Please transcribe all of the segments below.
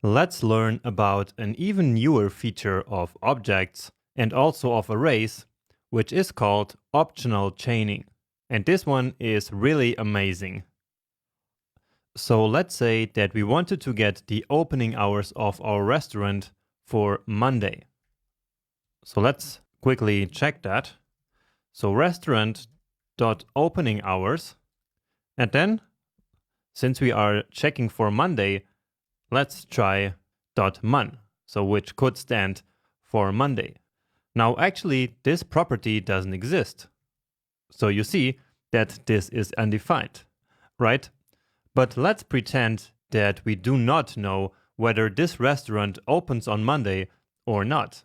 Let's learn about an even newer feature of objects and also of arrays, which is called optional chaining. And this one is really amazing. So let's say that we wanted to get the opening hours of our restaurant for Monday. So let's quickly check that. So restaurant.opening hours, and then since we are checking for Monday, let's try .mon, so which could stand for Monday. Now actually this property doesn't exist. So you see that this is undefined, right? But let's pretend that we do not know whether this restaurant opens on Monday or not.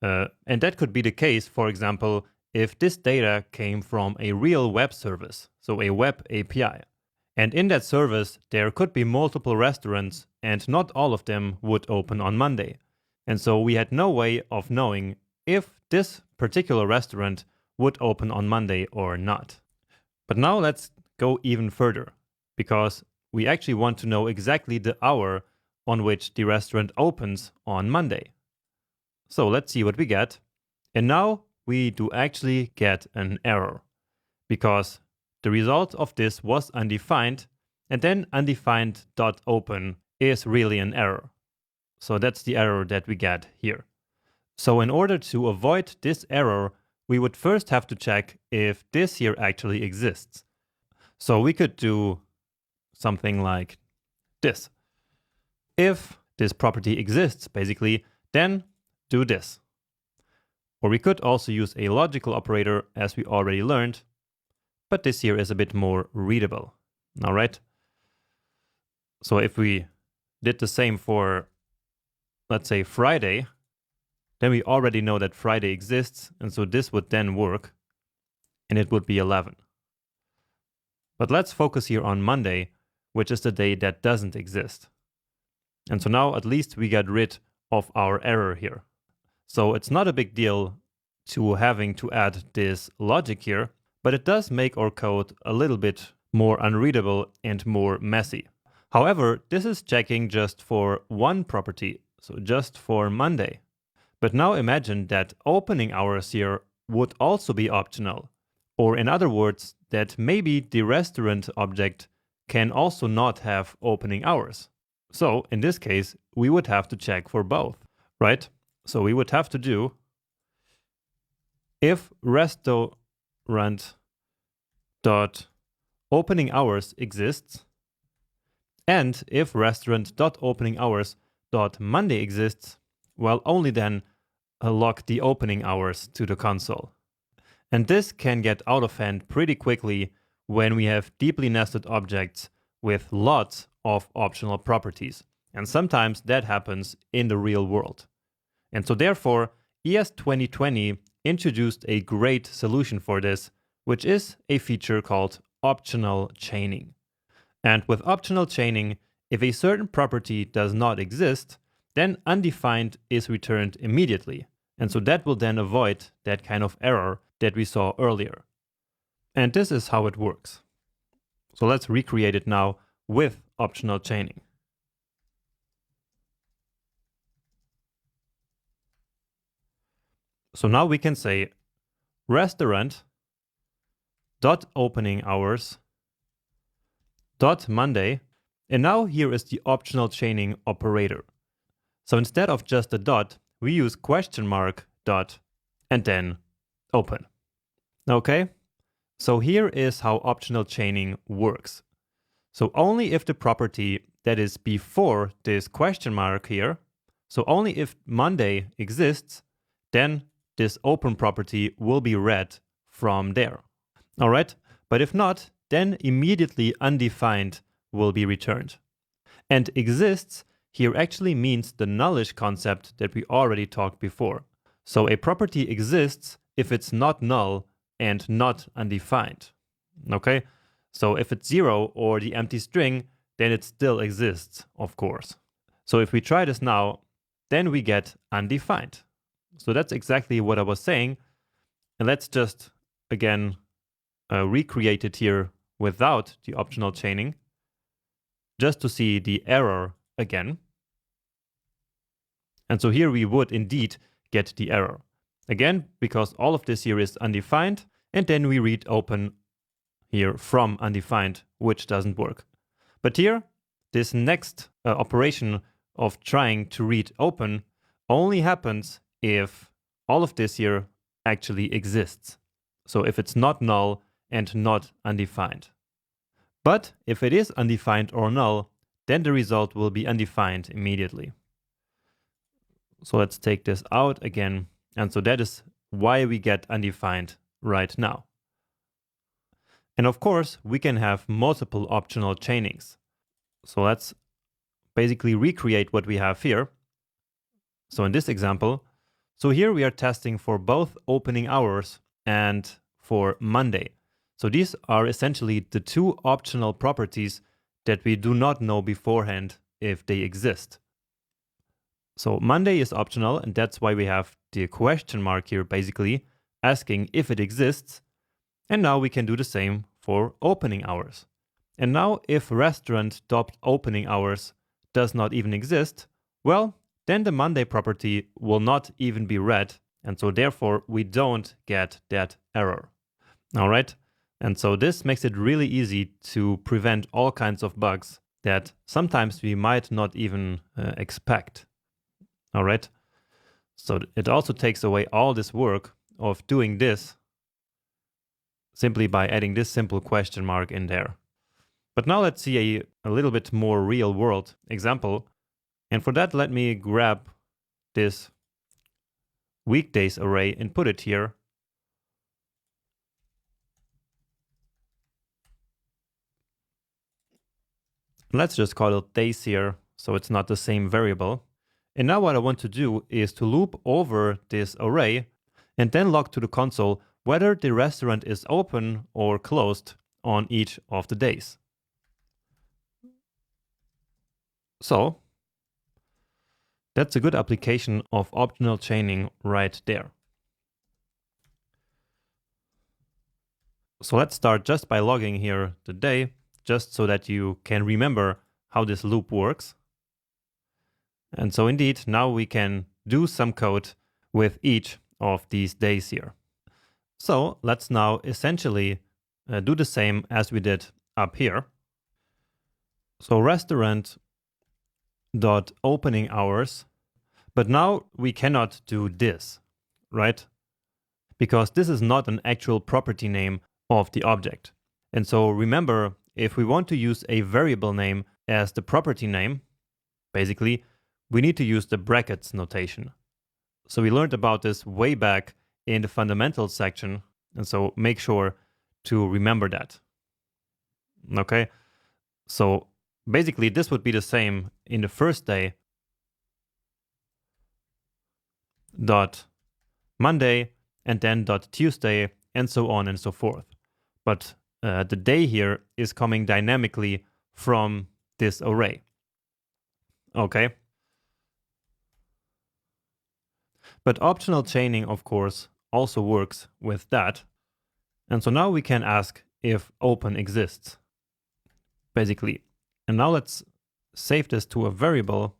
And that could be the case, for example, if this data came from a real web service, so a web API. And in that service, there could be multiple restaurants and not all of them would open on Monday. And so we had no way of knowing if this particular restaurant would open on Monday or not. But now let's go even further, because we actually want to know exactly the hour on which the restaurant opens on Monday. So let's see what we get. And now we do actually get an error, because the result of this was undefined, and then undefined.open is really an error. So that's the error that we get here. So in order to avoid this error, we would first have to check if this here actually exists. So we could do something like this. If this property exists, basically, then do this. Or we could also use a logical operator, as we already learned, but this here is a bit more readable. All right. So if we did the same for, let's say, Friday, then we already know that Friday exists, and so this would then work, and it would be 11. But let's focus here on Monday, which is the day that doesn't exist. And so now at least we got rid of our error here. So it's not a big deal to having to add this logic here, but it does make our code a little bit more unreadable and more messy. However, this is checking just for one property, so just for Monday. But now imagine that opening hours here would also be optional. Or in other words, that maybe the restaurant object can also not have opening hours. So in this case, we would have to check for both, right? So we would have to do if restaurant.opening hours exists, and if restaurant.opening hours.monday exists, well, only then log the opening hours to the console. And this can get out of hand pretty quickly when we have deeply nested objects with lots of optional properties. And sometimes that happens in the real world. And so therefore, ES 2020 introduced a great solution for this, which is a feature called optional chaining. And with optional chaining, if a certain property does not exist, then undefined is returned immediately. And so that will then avoid that kind of error that we saw earlier. And this is how it works. So let's recreate it now with optional chaining. So now we can say restaurant.opening-hours.monday, and now here is the optional chaining operator. So instead of just a dot, we use question mark dot and then open. Okay, so here is how optional chaining works. So only if the property that is before this question mark here, so only if Monday exists, then this open property will be read from there. All right, but if not, then immediately undefined will be returned. And exists here actually means the nullish concept that we already talked before. So a property exists if it's not null and not undefined. Okay, so if it's 0 or the empty string, then it still exists, of course. So if we try this now, then we get undefined. So that's exactly what I was saying. And let's just, again, recreate it here without the optional chaining, just to see the error again. And so here we would indeed get the error. Again, because all of this here is undefined, and then we read open here from undefined, which doesn't work. But here, this next operation of trying to read open only happens if all of this here actually exists. So if it's not null and not undefined. But if it is undefined or null, then the result will be undefined immediately. So let's take this out again. And so that is why we get undefined right now. And of course, we can have multiple optional chainings. So let's basically recreate what we have here. So in this example, so here we are testing for both opening hours and for Monday. So these are essentially the two optional properties that we do not know beforehand if they exist. So Monday is optional, and that's why we have the question mark here basically asking if it exists. And now we can do the same for opening hours. And now if restaurant.opening hours does not even exist, well, then the Monday property will not even be read, and so therefore we don't get that error. All right, and so this makes it really easy to prevent all kinds of bugs that sometimes we might not even expect. All right, so it also takes away all this work of doing this simply by adding this simple question mark in there. But now let's see a little bit more real world example. And for that, let me grab this weekdays array and put it here. Let's just call it days here, so it's not the same variable. And now what I want to do is to loop over this array and then log to the console whether the restaurant is open or closed on each of the days. So that's a good application of optional chaining right there. So let's start just by logging here the day, just so that you can remember how this loop works. And so indeed, now we can do some code with each of these days here. So let's now essentially do the same as we did up here. So restaurant dot opening hours, but now we cannot do this, right? Because this is not an actual property name of the object. And so remember, if we want to use a variable name as the property name, basically, we need to use the brackets notation. So we learned about this way back in the fundamentals section, and so make sure to remember that. Okay, so basically this would be the same in the first day dot Monday and then dot Tuesday and so on and so forth. But the day here is coming dynamically from this array. Okay. But optional chaining, of course, also works with that. And so now we can ask if open exists, basically. And now let's save this to a variable.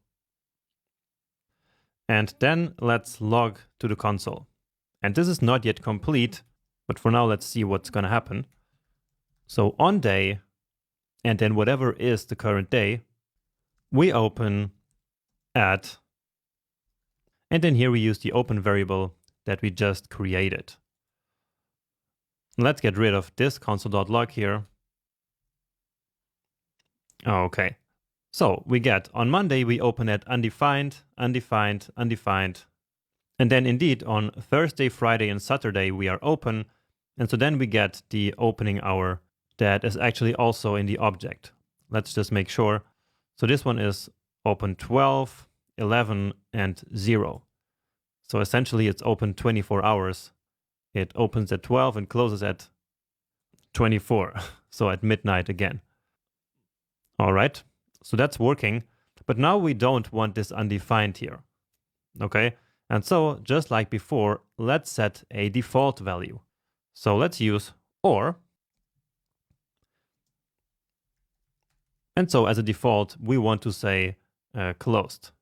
And then let's log to the console. And this is not yet complete, but for now, let's see what's going to happen. So on day, and then whatever is the current day, we open at, and then here we use the open variable that we just created. Let's get rid of this console.log here. Okay. So we get on Monday, we open at undefined, undefined, undefined. And then indeed on Thursday, Friday, and Saturday, we are open. And so then we get the opening hour that is actually also in the object. Let's just make sure. So this one is open 12, 11, and 0. So essentially it's open 24 hours. It opens at 12 and closes at 24. So at midnight again. All right. So that's working. But now we don't want this undefined here. Okay. And so just like before, let's set a default value. So let's use or. And so as a default, we want to say closed.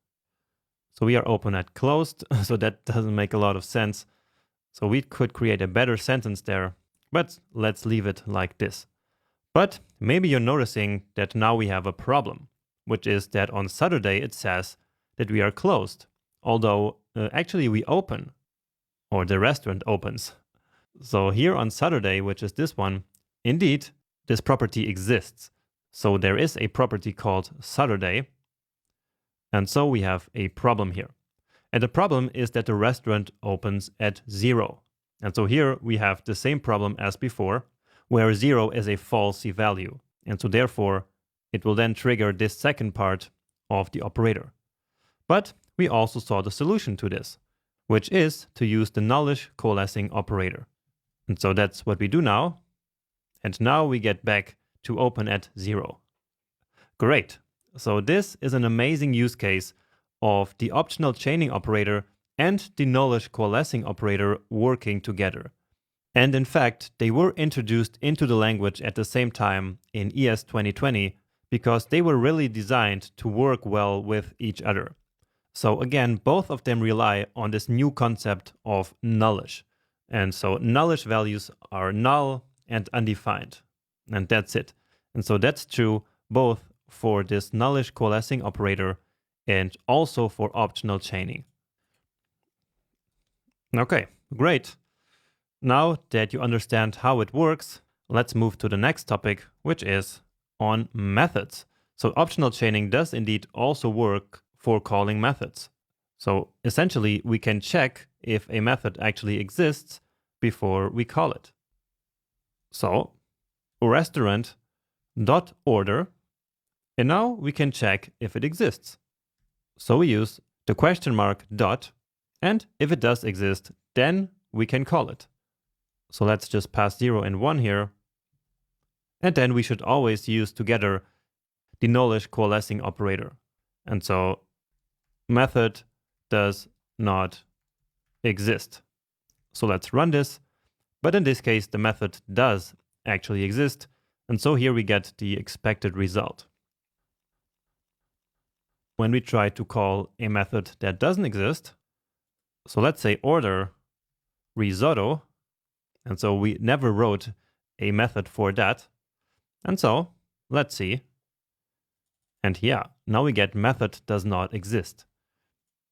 So we are open at closed, so that doesn't make a lot of sense. So we could create a better sentence there, but let's leave it like this. But maybe you're noticing that now we have a problem, which is that on Saturday it says that we are closed, although actually we open, or the restaurant opens. So here on Saturday, which is this one, indeed, this property exists. So there is a property called Saturday, and so we have a problem here. And the problem is that the restaurant opens at 0. And so here we have the same problem as before, where 0 is a falsy value. And so therefore, it will then trigger this second part of the operator. But we also saw the solution to this, which is to use the nullish coalescing operator. And so that's what we do now. And now we get back to open at 0. Great. So this is an amazing use case of the optional chaining operator and the nullish coalescing operator working together. And in fact, they were introduced into the language at the same time in ES 2020 because they were really designed to work well with each other. So again, both of them rely on this new concept of nullish. And so nullish values are null and undefined. And that's it. And so that's true both for this nullish coalescing operator and also for optional chaining. Okay, great. Now that you understand how it works, let's move to the next topic, which is on methods. So optional chaining does indeed also work for calling methods. So essentially, we can check if a method actually exists before we call it. So restaurant.order, and now we can check if it exists. So we use the question mark dot, and if it does exist, then we can call it. So let's just pass 0 and 1 here. And then we should always use together the nullish coalescing operator. And so method does not exist. So let's run this. But in this case, the method does actually exist. And so here we get the expected result. When we try to call a method that doesn't exist, so let's say order risotto, and so we never wrote a method for that. And so let's see. And yeah, now we get method does not exist.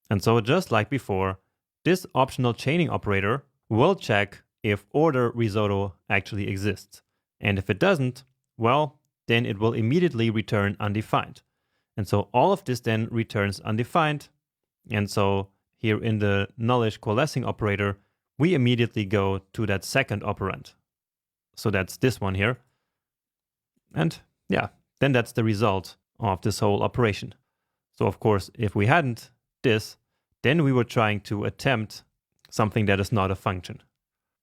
And so just like before, this optional chaining operator will check if order risotto actually exists. And if it doesn't, well, then it will immediately return undefined. And so all of this then returns undefined. And so here in the nullish coalescing operator, we immediately go to that second operand. So that's this one here. And yeah, then that's the result of this whole operation. So of course, if we hadn't this, then we were trying to attempt something that is not a function.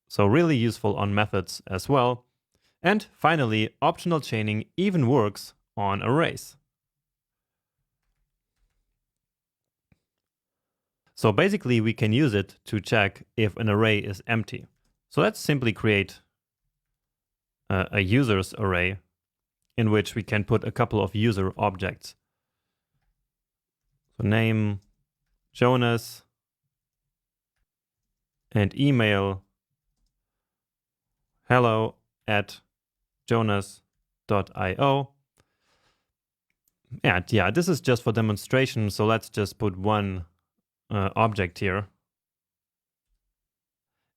So really useful on methods as well. And finally, optional chaining even works on arrays. So basically, we can use it to check if an array is empty. So let's simply create a users array in which we can put a couple of user objects. So name, Jonas, and email hello@jonas.io. And yeah, this is just for demonstration, so let's just put one object here.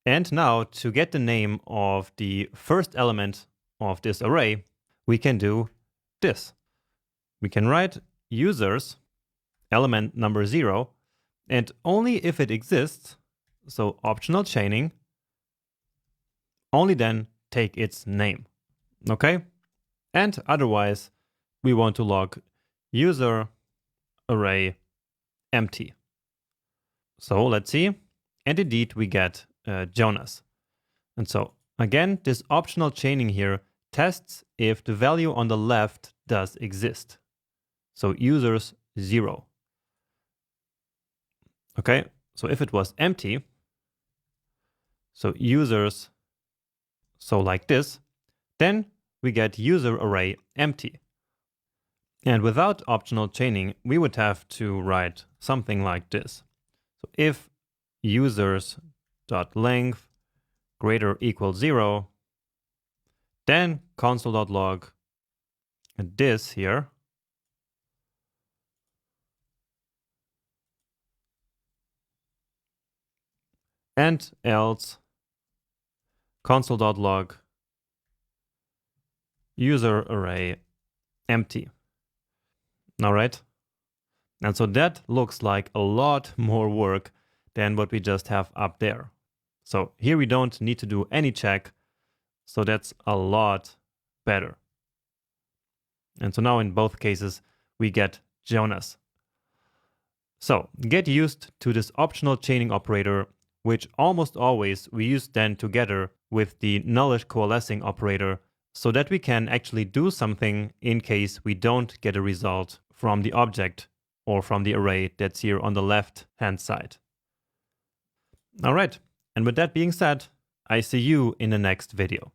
And now to get the name of the first element of this array, we can do this. We can write users element number 0, and only if it exists, so optional chaining, only then take its name. Okay? And otherwise, we want to log user array empty. So let's see. And indeed, we get Jonas. And so again, this optional chaining here tests if the value on the left does exist. So users 0. Okay, so if it was empty, so users, so like this, then we get user array empty. And without optional chaining, we would have to write something like this. So if users.length greater or equal 0, then console.log this here, and else console.log user array empty. All right. And so that looks like a lot more work than what we just have up there. So here we don't need to do any check. So that's a lot better. And so now in both cases, we get Jonas. So get used to this optional chaining operator, which almost always we use then together with the nullish coalescing operator, so that we can actually do something in case we don't get a result from the object or from the array that's here on the left-hand side. All right, and with that being said, I see you in the next video.